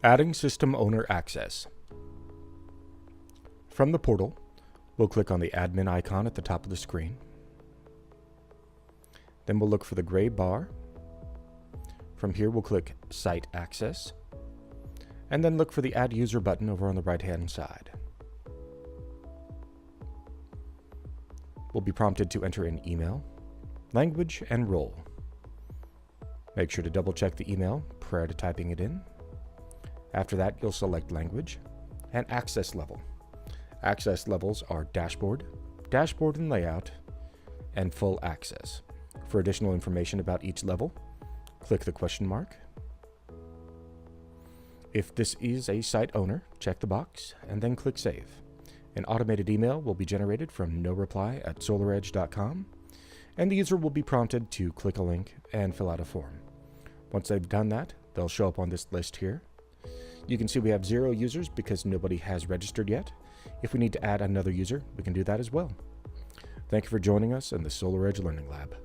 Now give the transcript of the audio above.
Adding system owner access. From the portal, we'll click on the admin icon at the top of the screen. Then we'll look for the gray bar. From here, we'll click Site Access, and then look for the Add User button over on the right-hand side. We'll be prompted to enter an email, language, and role. Make sure to double-check the email prior to typing it in. After that, you'll select language and access level. Access levels are dashboard, dashboard and layout, and full access. For additional information about each level, click the question mark. If this is a site owner, check the box and then click Save. An automated email will be generated from noreply@solaredge.com, and the user will be prompted to click a link and fill out a form. Once they've done that, they'll show up on this list here. You can see we have 0 users because nobody has registered yet. If we need to add another user, we can do that as well. Thank you for joining us in the SolarEdge Learning Lab.